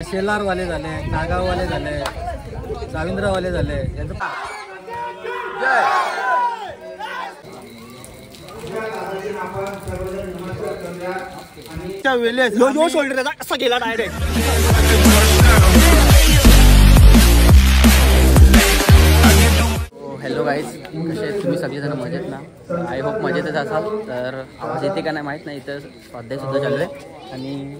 शेलारवाले झाले, नागाववाले झाले, साविंद्रवाले झाले. शोल्डर असा गेला डायरेक्ट. हॅलो गाईज, कसे आहेत तुम्ही सगळेजण? मजेत ना? आय होप मजेतच असाल. तर आवाज येते का नाही माहीत नाही. इथं स्वाध्यायसुद्धा चालू आहे आणि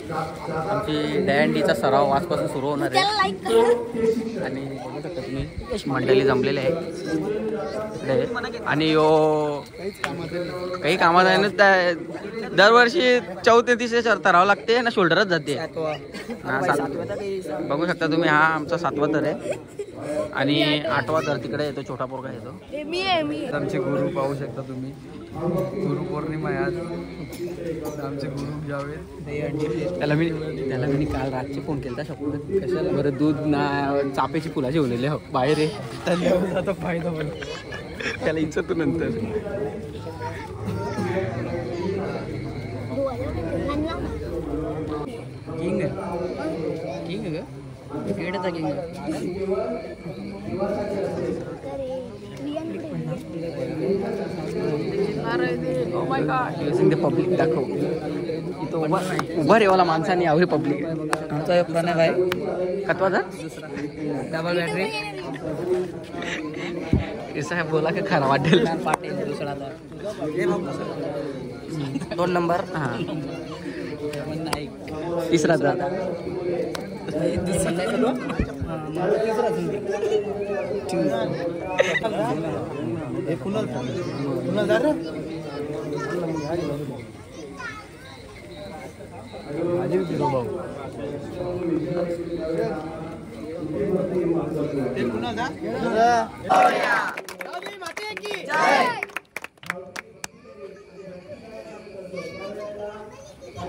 आमची डॅन्डीचा सराव आजपासून सुरू होणार आहे. आणि बघू शकता तुम्ही मंडळी जमलेले आहे इकडे. आणि काही कामात आहे ना, दरवर्षी 34 तरावं लागते ना, शोल्डरच जाते. बघू शकता तुम्ही, हा आमचा 7वा तर आहे आणि 8वा तर तिकडे येतो, छोटा पोरगा येतो. आमचे गुरु पाहू शकता तुम्ही. गुरु पौर्णिमा आहे आज. आमचे गुरु जावेद. त्याला मी काल रात्री फोन केला शब्द कशाला बरं दूध ना चापेची फुलाची उरलेले बाहेर आहे. आता फायदा पण त्याला इच्छा तू नंतर किंग किंग ग खेळचा किंग. पब्लिक दाखव इथं उभा रेवाला माणसाने आवरी पब्लिक. आमचा प्रणव आहे. कतवाचा डबल बॅटरी. ऐसा बोला का खरा वाटेल. पाटील दुसरा 2 नंबर. हां, तिसरा तर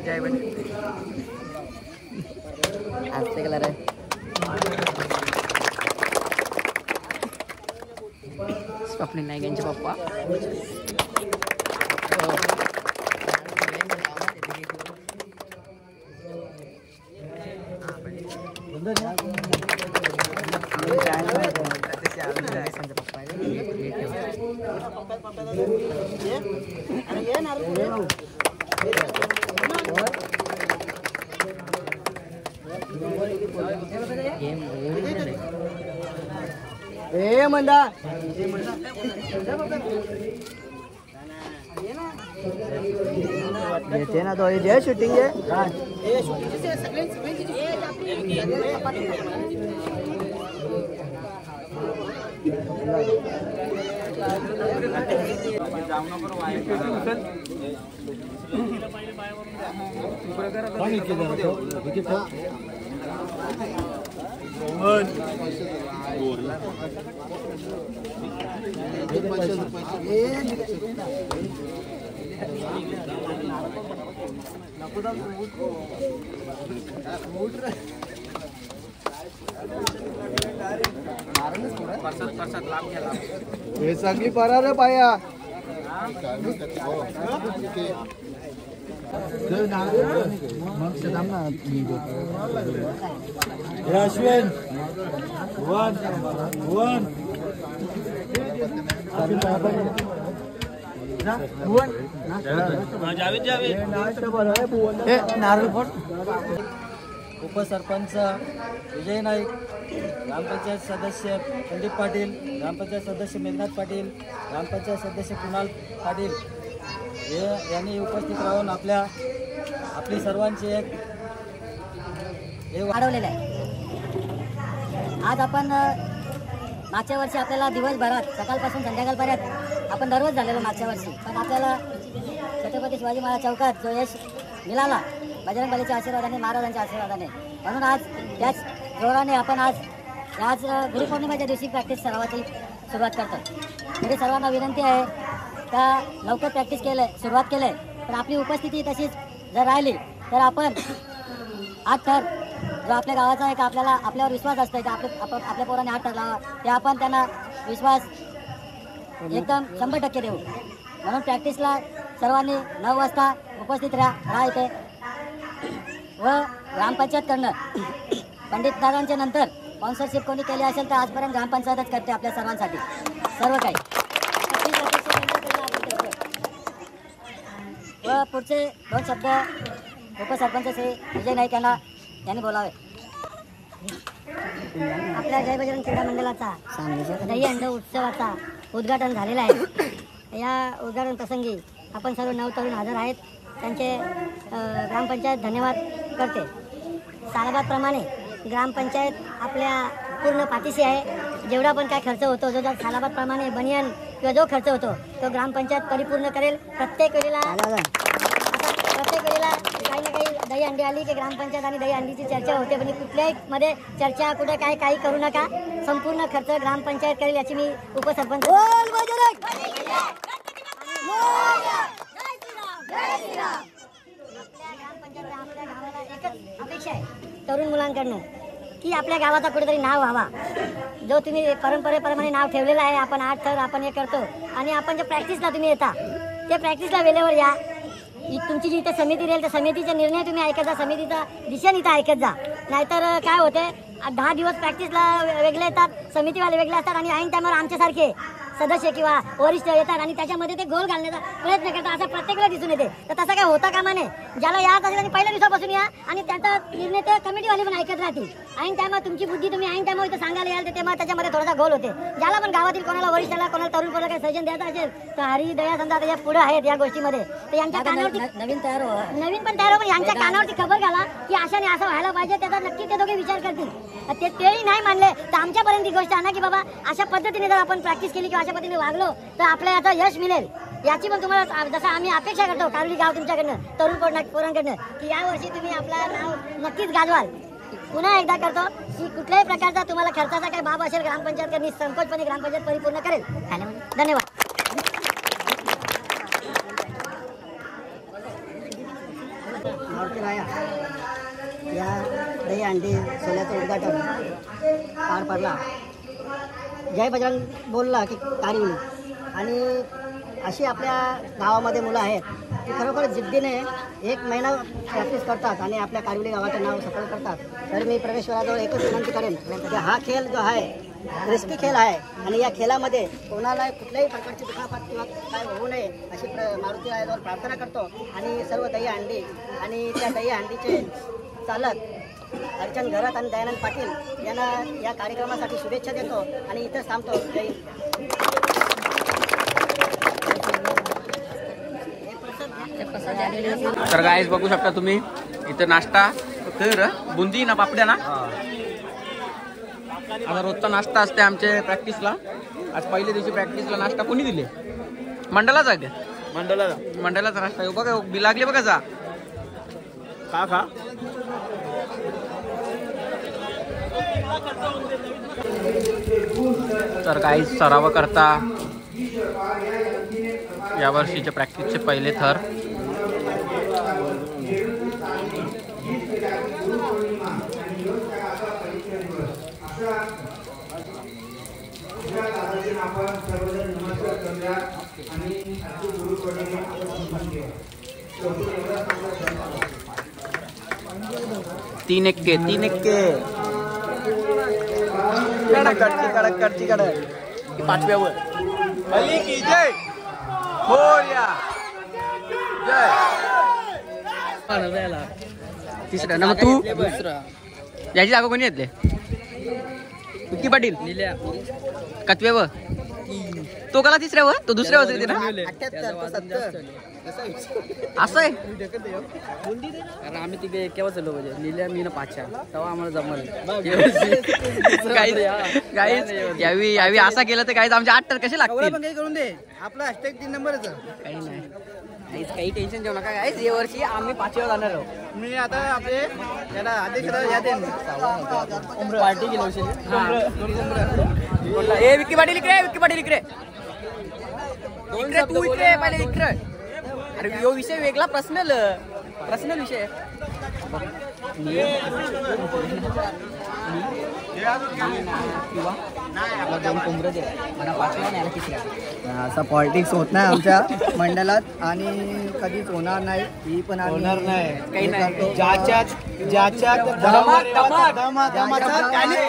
जय बने आजचे कलर आहे. स्वप्नील नाईक यांचे पप्पा. ए मंदा येते ना तो जे शूटिंग आहे. हे सगळी परा रे पाया. अश्विन उपसरपंच विजय नाईक, ग्रामपंचायत सदस्य संदीप पाटील, ग्रामपंचायत सदस्य मेघनाथ पाटील, ग्रामपंचायत सदस्य कुणाल पाटील यांनी उपस्थित राहून आपली सर्वांची एक हे वाढवलेलं आहे. आज आपण मागच्या वर्षी आपल्याला दिवसभरात सकाळपासून संध्याकाळपर्यंत आपण दररोज झालेलो मागच्या वर्षी, पण आपल्याला छत्रपती शिवाजी महाराज चौकात जो यश मिळाला बजरंग बलीच्या आशीर्वादाने, महाराजांच्या आशीर्वादाने, म्हणून आज त्याच जोराने आपण आज गुरुपौर्णिमेच्या दिवशी प्रॅक्टिस सरावाची सुरुवात करतो. तरी सर्वांना विनंती आहे का लवकर प्रॅक्टिस सुरुवात केलं पण आपली उपस्थिती तशीच जर राहिली तर आपण 8 थर जो आपल्या गावाचा एक आपल्यावर विश्वास असतो की आपल्या पोरांनी 8 थर लावा, ते आपण त्यांना विश्वास एकदम 100% देऊ. म्हणून प्रॅक्टिसला सर्वांनी 9 वाजता उपस्थित राहा इथे व ग्रामपंचायतकडनं पंडित दादांच्या नंतर स्पॉन्सरशिप कोणी केली असेल तर आजपर्यंत ग्रामपंचायतच करते आपल्या सर्वांसाठी सर्व काही. व पुढचे 2 शब्द उपसरपंच श्री विजय नाईक यांनी बोलावे. आपल्या जय बजरंग क्रीडा मंडळाचा दहीहंडी उत्सवाचा उद्घाटन झालेला आहे. या उद्घाटन प्रसंगी आपण सर्व नवतरुण हजर आहेत. त्यांचे ग्रामपंचायत धन्यवाद करते. सालाबादप्रमाणे ग्रामपंचायत आपल्या पूर्ण पाठीशी आहे. जेवढा पण काय खर्च होतो जो सालाबादप्रमाणे बनियान किंवा जो खर्च होतो तो ग्रामपंचायत परिपूर्ण करेल. प्रत्येक वेळेला काही ना काही दहीहंडी आली की ग्रामपंचायत आणि दहीहंडीची चर्चा होते, पण कुठल्याही मध्ये चर्चा कुठे काही करू नका. संपूर्ण खर्च ग्रामपंचायत करेल याची मी उपसरपंच आपल्या गावाला एकच अपेक्षा आहे तरुण मुलांकडनं की आपल्या गावाचा कुठेतरी नाव व्हावा. जो तुम्ही परंपरेप्रमाणे नाव ठेवलेलं आहे, आपण 8 थर आपण हे करतो आणि आपण जे प्रॅक्टिसला तुम्ही येता ते प्रॅक्टिसला वेळेवर या. तुमची जी इथे समिती राहील त्या समितीचे निर्णय तुम्ही ऐकत जा, समितीचा डिसिजन इथं ऐकत जा. नाहीतर काय होते 10 दिवस प्रॅक्टिसला वेगळे येतात, समितीवाले वेगळे असतात आणि ऐन टायमावर आमच्यासारखे सदस्य किंवा वरिष्ठ येतात आणि त्याच्यामध्ये ते गोल घालण्याचा प्रयत्न करतात. असं प्रत्येकाला दिसून येते. तर तसं काय होता कामा नये. ज्याला याद असेल आणि पहिल्या दिवसापासून या आणि त्याचा निर्णय ते कमिटीवाले पण ऐकत राहतील. ऐन टायमावर तुमची बुद्धी तुम्ही ऐन टायमावर इथं सांगायला याल तर तेव्हा त्याच्यामध्ये थोडासा गोल होते. ज्याला पण गावातील कोणाला वरिष्ठाला कोणाला तरुण कोणाला काही सजेशन द्यायचं असेल तर हरी दया समजा आता या पुढे आहेत या गोष्टीमध्ये तर यांच्या कानावरती नवीन पण तयार हो, पण यांच्या कानावरती खबर घाला की अशाने असं व्हायला पाहिजे. त्याचा नक्की ते दोघे विचार करतील. तेही नाही मानले तर आमच्यापर्यंत ही गोष्ट आणा की बाबा अशा पद्धतीने जर आपण प्रॅक्टिस केली किंवा अशा पद्धतीने वागलो तर आपल्या याचं यश मिळेल. याची पण तुम्हाला जसं आम्ही अपेक्षा करतो कारली गाव तुमच्याकडनं तरुण पोरांकडनं की यावर्षी तुम्ही आपलं नाव नक्कीच गाजवाल. पुन्हा एकदा करतो की कुठल्याही प्रकारचा तुम्हाला खर्चाचा काही बाब असेल ग्रामपंचायत करणे संकोचपणे ग्रामपंचायत परिपूर्ण करेल. धन्यवाद. या दहीहंडी सोल्याचं उद्घाटन पार पडला. जय बजरंग बोलला की कारवी आणि अशी आपल्या गावामध्ये मुलं आहेत की खरोखर जिद्दीने 1 महिना प्रॅक्टिस करतात आणि आपल्या कारविली गावाचं नाव सफल करतात. तर मी प्रवेशवराजवळ एकच विनंती करेन की हा खेळ जो आहे रिस्की खेळ आहे आणि या खेळामध्ये कोणाला कुठल्याही प्रकारची दुखापत किंवा काय होऊ नये अशी मारुती रायाजवळ प्रार्थना करतो. आणि सर्व दहीहंडी आणि त्या दहीहंडीचे चालक अर्चन घरात आणि दयानंद पाटील यांना या कार्यक्रमासाठी शुभेच्छा देतो आणि इथंच थांबतो. जय हिंद. तर गाईज बघू शकता तुम्ही इथं नाश्ता तर बुंदी ना पापड्या ना आता रोजचा नाश्ता असते आमच्या प्रॅक्टिसला. आज पहिल्या दिवशी प्रॅक्टिसला नाश्ता कोणी दिले? मंडळाचा का? मंडळाचा नाश्ता बघा बी लागले बघा जा खा. तर काही सराव करता या वर्षीचे प्रॅक्टिसचे पहिले थर तीन एक्के कडक 5व्यावर जय होर्या जय. तिसरा ना मग तू याची जागा कोणी येतले? विक्की पाटील कतव्यावर तो कला तिसऱ्यावर तो दुसऱ्यावर येते ना असं आहे. कारण आम्ही तिथे केव्हा चाललो पाहिजे लिहिल्या मी ना 5 तेव्हा आम्हाला जमल. यावी असा केलं तर काही आमचे 8 तर कसे लागतील. काही करून दे आपला हॅशटॅग 3 नंबरच काही नाही काही टेन्शन घेऊ नका. काय या वर्षी आम्ही 5व्या जाणार आहोत. मी आता आपले त्याला आदेश या देईन पार्टी केली ए विक्की पाटील इकडे तू इकडे पहिले इकडे. अरे यो विषय वेगळा पर्सनल विषय किंवा मला 2 कोंबडं दे. मला 5व्या आणि याला 3ऱ्या. असा पॉलिटिक्स होत नाही आमच्या मंडळात आणि कधीच होणार नाही. ही पण होणार नाही. काही नाही. ज्याच्यात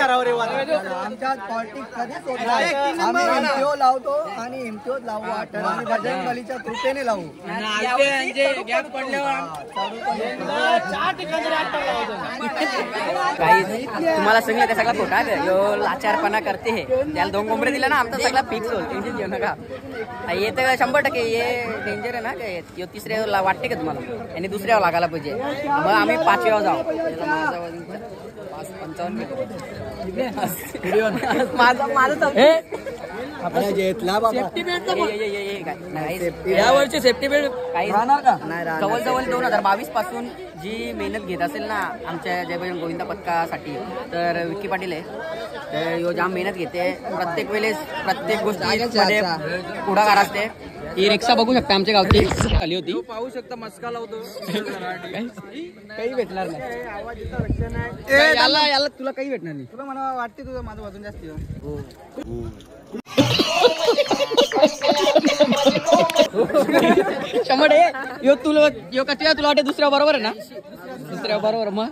करावं रे आमच्यात पॉलिटिक्स कधीच होत नाही. आम्ही हिमतीव लावतो आणि हिमतीवच लावू वाटत आम्ही बजरंग बलीच्या कृपेने लावू. काही तुम्हाला सांगितलं का सगळा खोटा आहे. यो लाचारपणा करते हे. त्याला 2 कोंबडे दिला ना आमचा सगळा फिक्स होईल. टेन्शन घेऊ नका. हे तर 100% हे डेंजर आहे ना. काय यो 3ऱ्या वाटते का तुम्हाला. आणि 2ऱ्यावर लागायला पाहिजे. मग आम्ही 5व्यावर जाऊ. 55 माझं यावरची सेफ्टी बेल्ट काही राहणार का. जवळजवळ 2022 पासून जी मेहनत घेत असेल ना आमच्या जय बजरंग गोविंदा पथकासाठी तर विक्की पाटील आहे. तर यो जाम मेहनत घेते. प्रत्येक वेळेस प्रत्येक गोष्टीमध्ये पुढाकार असते. ही रिक्षा बघू शकता आमच्या गावची खाली होती. पाहू शकता मस्का लावतो. काही भेटणार नाही. याला तुला काही भेटणार नाही. तुला मला वाटते तुझं माझं वजन जास्त शंभर यो तुला यो कटिया तुला वाटते 2ऱ्या बरोबर आहे ना. 2ऱ्या बरोबर मग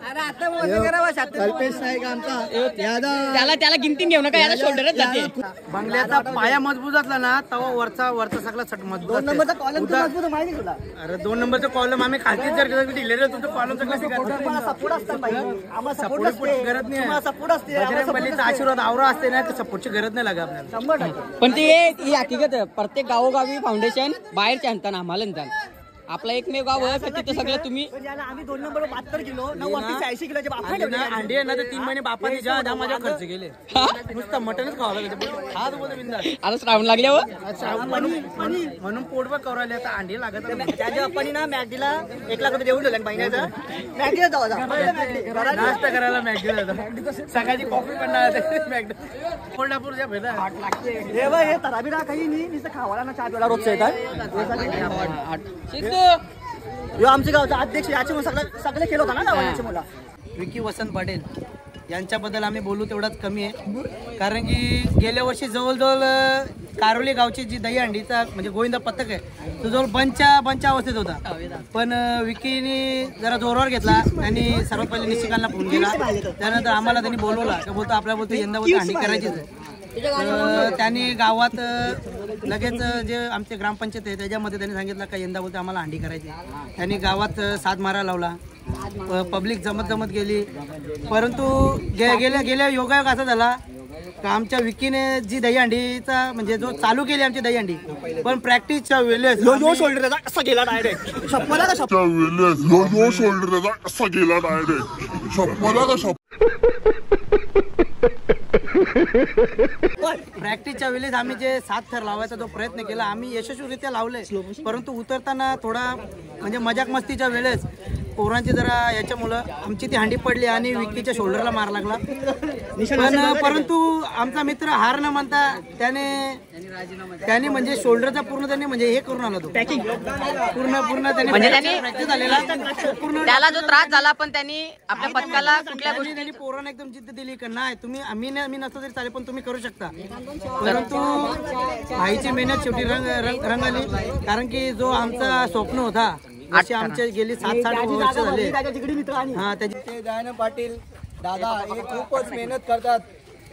कल्पेश नाही का आमचा त्याला गिनतीन घेऊ नका. याला शोल्डरच जाते. बंगल्याचा पाया मजबूत असला ना तेव्हा वरचा सगळा छट मजबूत. 2 नंबरचा कॉलम माहिती तुला. अरे 2 नंबरचा कॉलम आम्ही खालतीच जर दिलेलं तुमचं कॉलम सगळं सपोर्ट असतं पाहिजे. सपोर्ट गरज नाही. सपोर्ट असते. बजरंग बलीचा आशीर्वाद आवरा असते ना तर सपोर्टची गरज नाही लागत आपल्याला. 100%. पण ती ही हकीकत आहे. प्रत्येक गावोगावी फाउंडेशन बाहेरचे आणतात आम्हाला आणतात. आपला एकमेव गाव आहे की तिथं सगळं तुम्ही आम्ही 2 नंबर 72 किलो 80 किलोचे अंडी आहे ना तर 3 महिने बापाने ज्या माझ्या खर्च केले. नुसतं मटनच खावं लागेल. आता श्रावण लागल्यावर म्हणून पोटभर कवरायला आता अंडी लागत. त्याच्या बाप्पानी ना मॅगडीला 1 लाख रुपये देऊन ठेवले महिन्याचा. मॅगडीला जाऊ नाश्ता करायला मॅगडीला जाऊ. सकाळची कॉफी पण मॅगडी कोल्हापूरच्या भेटा हे तराबीरा काही नाही खावाला ना 4 वेळा रोजचं येतात. आमच्या गावचा अध्यक्ष याचे सगळे केलं होता ना मुला. विकी वसंत पाटील यांच्याबद्दल आम्ही बोलू तेवढाच कमी आहे. कारण की गेल्या वर्षी जवळजवळ कारोली गावची जी दहीहंडीचा म्हणजे गोविंदा पथक आहे तो जवळ बंच्या अवस्थेत होता. पण विकीने जरा जोरावर घेतला. त्यांनी सर्वात पहिले निशिकांना फोन केला. त्यानंतर आम्हाला त्यांनी बोलवला का बोलतो आपल्या बोलतो यंदा बोलतो हंडी करायचीच आहे. त्यांनी गावात लगेच जे आमचे ग्रामपंचायत आहे त्याच्यामध्ये त्यांनी सांगितलं का यंदा बोलतो आम्हाला हंडी करायची. त्यांनी गावात 7 मारा लावला. पब्लिक जमत गेली. परंतु गेल्या योगायोग असा झाला का आमच्या विकीने जी दहीहंडीचा म्हणजे जो चालू केली आमची दहीहंडी पण प्रॅक्टिसच्या वेळेस शोल्डर असा गेला डायरेक्ट. प्रॅक्टिसच्या वेळेस आम्ही जे 7 थर लावायचा जो प्रयत्न केला आम्ही यशस्वीरित्या लावले. परंतु उतरताना थोडा म्हणजे मजाक मस्तीच्या वेळेस पोरांची जरा याच्यामुळं आमची ती हंडी पडली आणि विकीच्या शोल्डरला मार लागला. परंतु आमचा मित्र हार न म्हणता त्याने म्हणजे शोल्डरचा पूर्ण त्यांनी म्हणजे हे करून आला. तो पॅकिंग पूर्ण त्याने प्रॅक्टिस झालेला पूर्ण. त्याला जो त्रास झाला पण त्यांनी आपल्या पथकाला कुठल्या गोष्टी त्यांनी पोरांना एकदम जिद्द दिली की नाही तुम्ही आम्ही नसतो तरी चालेल पण तुम्ही करू शकता. परंतु भाईची मेहनत शेवटी रंग आली. कारण की जो आमचा स्वप्न होता असे आमचे गेली 7-8 वर्ष झाले. हा त्याचे दयानंद पाटील दादा हे खूपच मेहनत करतात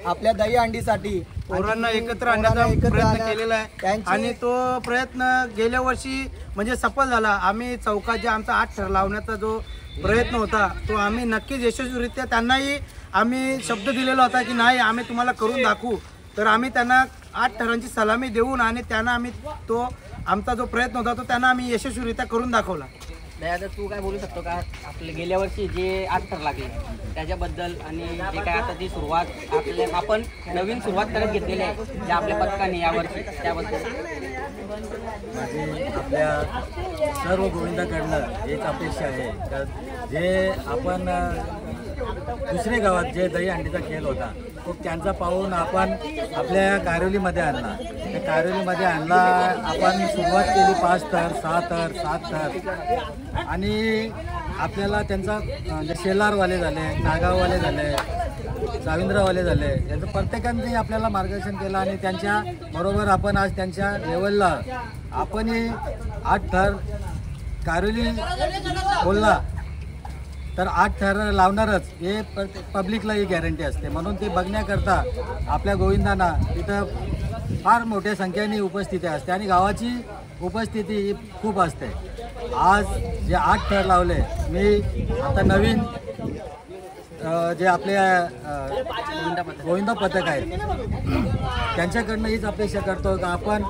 आपल्या दहीहंडीसाठी. पोरांना एकत्र आणण्याचा प्रयत्न केलेला आहे आणि तो प्रयत्न गेल्या वर्षी म्हणजे सफल झाला. आम्ही चौकात जे आमचा 8 थर लावण्याचा जो प्रयत्न होता तो आम्ही नक्कीच यशस्वीरित्या त्यांनाही आम्ही शब्द दिलेला होता की नाही आम्ही तुम्हाला करून दाखवू. तर आम्ही त्यांना 8 थरांची सलामी देऊन आणि त्यांना आम्ही तो आमचा जो प्रयत्न होता तो त्यांना आम्ही यशस्वीरित्या करून दाखवला. दयादा तू काय बोलू शकतो का आपले गेल्या वर्षी जे 8 थर लागले त्याच्याबद्दल आणि जे काय आता ती सुरुवात आपण नवीन सुरुवात करत घेतलेली आहे जे आपल्या पथकाने यावर्षी त्याबद्दल. माझी आपल्या सर्व गोविंदाकडनं एक अपेक्षा आहे तर जे आपण दुसऱ्या गावात जे दहीहंडीचा खेळ होता तो त्यांचा पाहून आपण आपल्या कारोलीमध्ये आणला. त्या कारोलीमध्ये आणला आपण सुरुवात केली 5 थर 6 थर 7 थर आणि आपल्याला त्यांचा म्हणजे शेलारवाले झाले नागाववाले झाले साविंद्रवाले झाले, यांचं प्रत्येकाने आपल्याला मार्गदर्शन केलं आणि त्यांच्या बरोबर आपण आज त्यांच्या लेवलला आपण 8 थर कारोली बोलला तर 8 थर लावणारच हे पब्लिकला ही गॅरंटी असते. म्हणून ते बघण्याकरता आपल्या गोविंदांना तिथं फार मोठ्या संख्येने उपस्थिती असते आणि गावाची उपस्थिती ही खूप असते. आज जे 8 थर लावले, मी आता नवीन जे आपल्या गोविंदा पथक आहे त्यांच्याकडनं हीच अपेक्षा करतो का आपण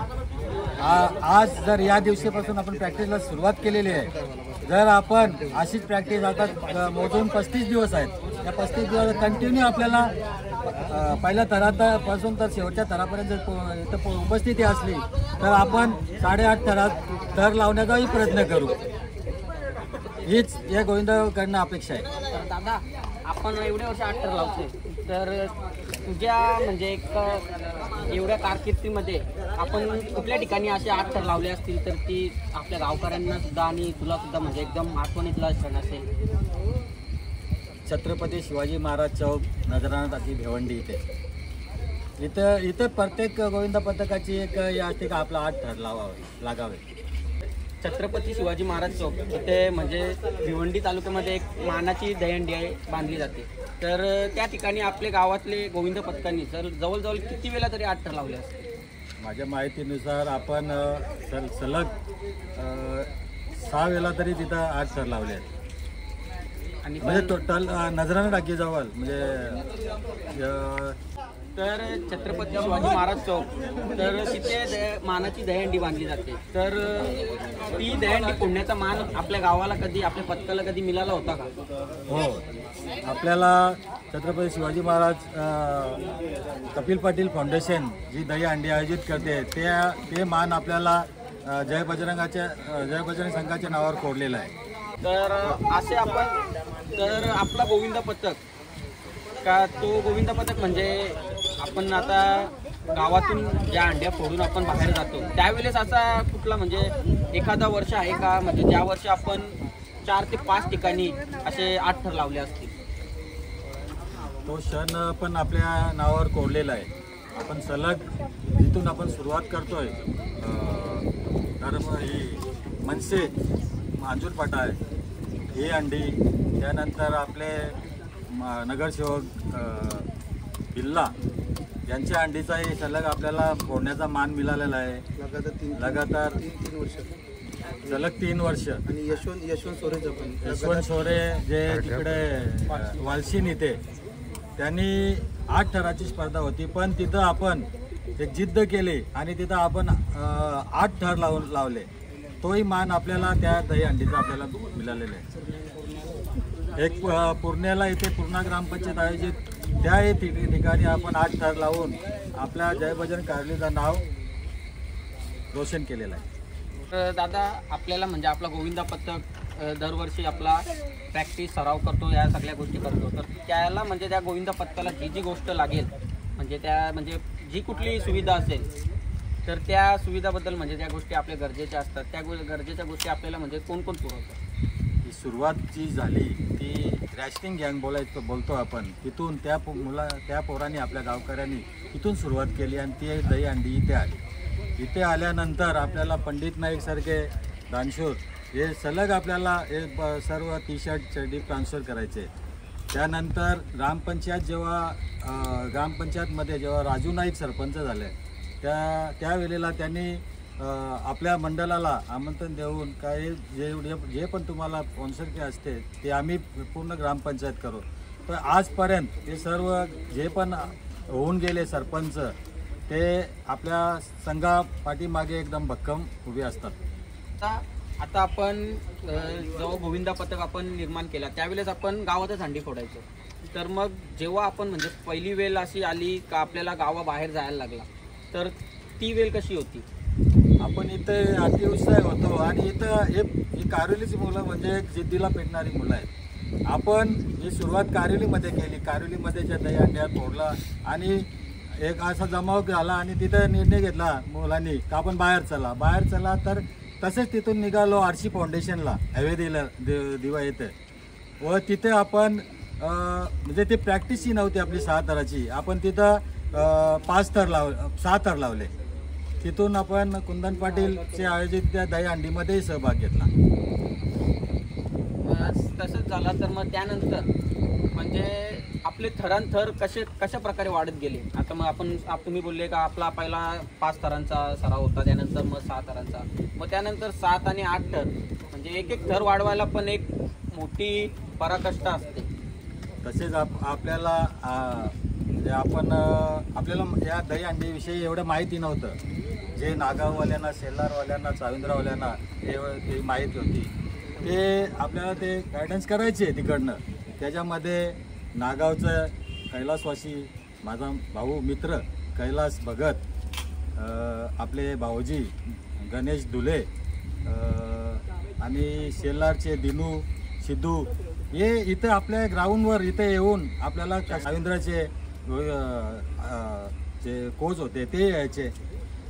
आज जर या दिवशीपासून आपण प्रॅक्टिसला सुरुवात केलेली आहे, जर आपण अशीच प्रॅक्टिस आता मोजून 35 दिवस आहेत, या 35 दिवस कंटिन्यू आपल्याला पहिल्या थरापासून तर शेवटच्या थरापर्यंत जर इथं उपस्थिती असली तर आपण 8.5 थरात थर लावण्याचाही प्रयत्न करू. हीच या गोविंदाकडनं अपेक्षा आहे. तर दादा, आपण एवढे वर्ष 8 थर लावतोय, तर तुझ्या म्हणजे एक एवढ्या कारकिर्दीमध्ये आपण कुठल्या ठिकाणी असे 8 थर लावले असतील तर ती आपल्या गावकऱ्यांना सुद्धा आणि तुला सुद्धा म्हणजे एकदम आठवणीतला क्षण असेल? छत्रपती शिवाजी महाराज चौक, नजराणा टाकी, भिवंडी इथं प्रत्येक गोविंदा पथकाची एक असते का आपला 8 थर लागावे. छत्रपती शिवाजी महाराज चौक इथे म्हणजे भिवंडी तालुक्यामध्ये एक मानाची दहीहंडी आहे बांधली जाते. तर त्या ठिकाणी आपले गावातले गोविंद पथकांनी तर जवळजवळ किती वेळा तरी 8 थर लावले असते? माझ्या माहितीनुसार आपण सलग 6 वेळा तरी तिथं 8 थर लावले आहेत. आणि म्हणजे टोटल नजराणा टाकी जवळ म्हणजे तर छत्रपती शिवाजी महाराज चौक तर तिथे मानाची दहीहंडी बांधली जाते. तर ती दहीहंडी फोडण्याचा मान आपल्या गावाला कधी, आपल्या पथकाला कधी मिळाला होता का? हो, आपल्याला छत्रपती शिवाजी महाराज कपिल पाटील फाउंडेशन जी दहीहंडी आयोजित करते ते मान आपल्याला जय बजरंग संघाच्या नावावर कोरलेलं आहे. तर असे आपण तर आपला गोविंद पथक का तो गोविंद पथक म्हणजे आपण आता गावातून ज्या अंड्या फोडून आपण बाहेर जातो त्यावेळेस असा कुठला म्हणजे एखादा वर्ष आहे का म्हणजे ज्या वर्षी आपण 4 ते 5 ठिकाणी असे 8 थर लावले असतील? तो क्षण पण आपल्या नावावर कोरलेला आहे. आपण सलग जिथून आपण सुरुवात करतोय तर ही मनसे मांजूरपाटा आहे, ही अंडी, त्यानंतर आपले नगरसेवक बिल्ला यांच्या अंडीचाही सलग आपल्याला फोडण्याचा मान मिळालेला आहे. लगातार 3 वर्ष सलग 3 वर्ष. आणि यशवंत सोरे जे तिकडे वालशीन इथे त्यांनी 8 थराची स्पर्धा होती, पण तिथं आपण एक जिद्द केली आणि तिथं आपण 8 थर लावले. तोही मान आपल्याला त्या दहीहंडीचा आपल्याला मिळालेला आहे. एक पूर्ण्याला इथे पूर्णा ग्रामपंचायत आयोजित त्या ठिकाणी आपण 8 थर लावून आपल्या जय बजरंग कारलीचं नाव रोशन केलेलं आहे. तर दादा, आपल्याला म्हणजे आपला गोविंदा पथक दरवर्षी आपला प्रॅक्टिस सराव करतो, या सगळ्या गोष्टी करतो. तर त्याला म्हणजे त्या गोविंदा पथकाला जी गोष्ट लागेल म्हणजे त्या म्हणजे जी कुठली सुविधा असेल तर त्या सुविधाबद्दल म्हणजे त्या गोष्टी आपल्या गरजेच्या असतात. त्या गरजेच्या गोष्टी आपल्याला म्हणजे कोण सुरवतात? ही सुरुवात जी झाली ती रॅशनिंग गँग बोलतो आपण, तिथून त्या पोरांनी आपल्या गावकऱ्यांनी तिथून सुरुवात केली आणि ती दहीहंडी इथे आली. इथे आल्यानंतर आपल्याला पंडित नाईकसारखे दानशूर हे सलग आपल्याला हे सर्व टी-शर्ट चड्डी ट्रान्सफर करायचे. त्यानंतर ग्रामपंचायतमध्ये जेव्हा राजू नाईक सरपंच झाले त्यावेळेला त्यांनी आपल्या मंडळाला आमंत्रण देऊन काय जे पण तुम्हाला स्पॉन्सर असते ते आम्ही पूर्ण ग्रामपंचायत करू. तर आजपर्यंत ते सर्व जे पण होऊन गेले सरपंच ते आपल्या संघा पाठीमागे एकदम भक्कम उभे असतात. आता आपण जेव्हा गोविंदा पथक आपण निर्माण केला त्यावेळेस आपण गावातच हंडी फोडायचो. तर मग जेव्हा आपण म्हणजे पहिली वेळ अशी आली का आपल्याला गावाबाहेर जायला लागला तर ती वेळ कशी होती? आपण इथं अतिउत्साही होतो आणि इथं ही कारोलीची मुलं म्हणजे एक जिद्दीला पेटणारी मुलं आहेत. आपण ही सुरुवात कारोलीमध्ये केली. कारोलीमध्ये ज्या दहीहंड्या फोडला आणि एक असा जमाव झाला आणि तिथं निर्णय घेतला मुलांनी का आपण बाहेर चला तर तसेच तिथून निघालो आरशी फाउंडेशनला हवे दिवा येतं व तिथे आपण म्हणजे ती प्रॅक्टिसही नव्हती आपली 6 थराची. आपण तिथं 6 थर लावले. तिथून आपण कुंदन पाटीलचे आयोजित त्या दहीहंडीमध्येही सहभाग घेतला. तसंच झालं तर मग त्यानंतर म्हणजे आपले थरांथर कशा प्रकारे वाढत गेले. आता मग तुम्ही बोलले का आपला पहिला 5 थरांचा सराव होता, त्यानंतर मग 6 थरांचा, मग त्यानंतर 7 आणि 8 थर, म्हणजे एक थर वाढवायला पण एक मोठी पराकष्ट असते. तसेच आपल्याला या दहीहंडीविषयी एवढं माहिती नव्हतं. जे नागाववाल्यांना, शेलारवाल्यांना, चाविंद्रावाल्यांना ते माहिती होती, ते आपल्याला ते गायडन्स करायचे तिकडनं. त्याच्यामध्ये नागावचं कैलासवासी माझा भाऊ मित्र कैलास भगत, आपले भाऊजी गणेश दुले आणि शेलारचे दिनू सिद्धू, हे इथं आपल्या ग्राउंडवर इथे येऊन आपल्याला चाविंद्राचे जे कोच होते ते यायचे.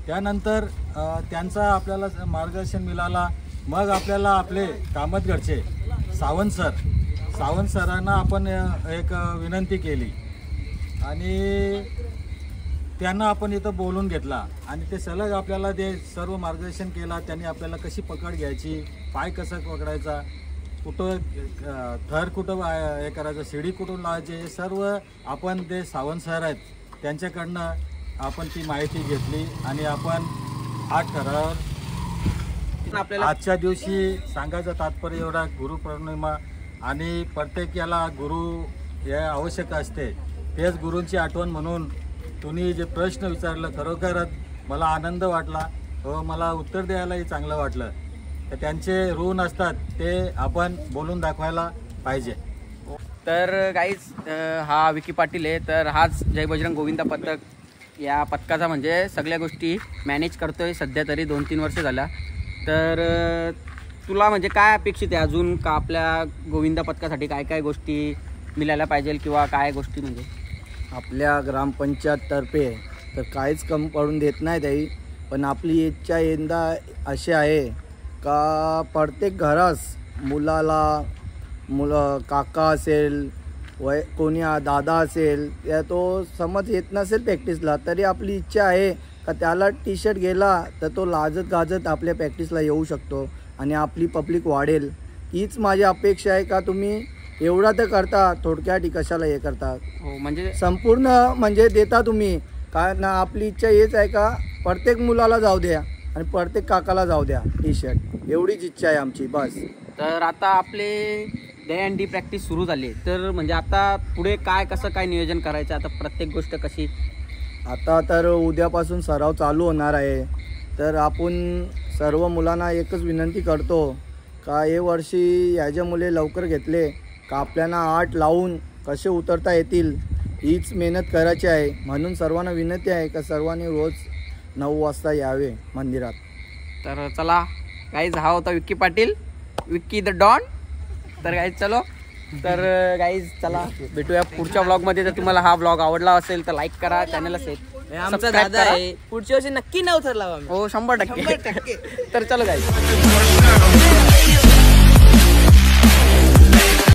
त्यानंतर त्यांचा आपल्याला मार्गदर्शन मिळाला. मग आपल्याला आपले कामतगडचे सावंत सरांना आपण एक विनंती केली आणि त्यांना आपण इथं बोलून घेतला आणि ते सलग आपल्याला ते सर्व मार्गदर्शन केला. त्यांनी आपल्याला कशी पकड घ्यायची, पाय कसं पकडायचा, कुठं थर कुठं हे करायचं, शिडी कुठून लावायची, हे सर्व आपण ते सावंत सर आहेत त्यांच्याकडनं आपण ती माहिती घेतली आणि आपण 8 थरावर आपल्याला आजच्या दिवशी सांगायचं तात्पर्य एवढा, गुरुपौर्णिमा आणि प्रत्येक याला गुरु हे आवश्यक असते. तेच गुरूंची आठवण म्हणून तुम्ही जे प्रश्न विचारलं खरोखरच मला आनंद वाटला व मला उत्तर द्यायलाही चांगलं वाटलं. तर त्यांचे ऋण असतात ते आपण बोलून दाखवायला पाहिजे. तर गाईज हा विकी पाटील आहे. तर हाच जय बजरंग गोविंदा पथक या पथकाचा म्हणजे सगळ्या गोष्टी मॅनेज करतोय सध्या तरी 2-3 वर्ष झाला. तर तुला म्हणजे काय अपेक्षित आहे अजून का आपल्या गोविंदा पथकासाठी काय काय गोष्टी मिळायला पाहिजे किंवा काय गोष्टी म्हणजे आपल्या ग्रामपंचायततर्फे तर काहीच कमी पडून देत नाही ताई. पण आपली इच्छा यंदा अशी आहे का प्रत्येक घरास मुलं काका असेल कोणी दादा असेल त्या तो समज येत नसेल प्रॅक्टिसला तरी आपली इच्छा आहे का त्याला टी शर्ट गेला तर तो लाजत गाजत आपल्या प्रॅक्टिसला येऊ शकतो आणि आपली पब्लिक वाढेल. हीच माझी अपेक्षा आहे का तुम्ही एवढा तर करता, थोडक्यात कशाला हे करता, हो म्हणजे संपूर्ण म्हणजे देता तुम्ही. कारण आपली इच्छा हेच आहे का प्रत्येक मुलाला जाऊ द्या आणि प्रत्येक काकाला जाऊ द्या टी शर्ट, एवढीच इच्छा आहे आमची बस. तर आता आपले दहीहंडी प्रॅक्टिस सुरू झाली तर म्हणजे आता पुढे कसं काय नियोजन करायचं, आता प्रत्येक गोष्ट कशी. आता तर उद्यापासून सराव चालू होणार आहे. तर आपण सर्व मुलांना एकच विनंती करतो का हे वर्षी याच्या मुले लवकर घेतले का आपल्याला 8 लावून कसे उतरता येतील हीच मेहनत करायची आहे. म्हणून सर्वांना विनंती आहे का सर्वांनी रोज 9 वाजता यावे मंदिरात. तर चला गाईज, हा होता विक्की पाटील, विक्की द डॉन. तर गाईज चलो, तर गाईज चला भेटूया पुढच्या ब्लॉगमध्ये. जर तुम्हाला हा ब्लॉग आवडला असेल तर लाईक करा, चॅनलला आमचा दादा आहे, पुढच्या वर्षी नक्की 9 थर लावा. हो 100%. तर चलो गाईज.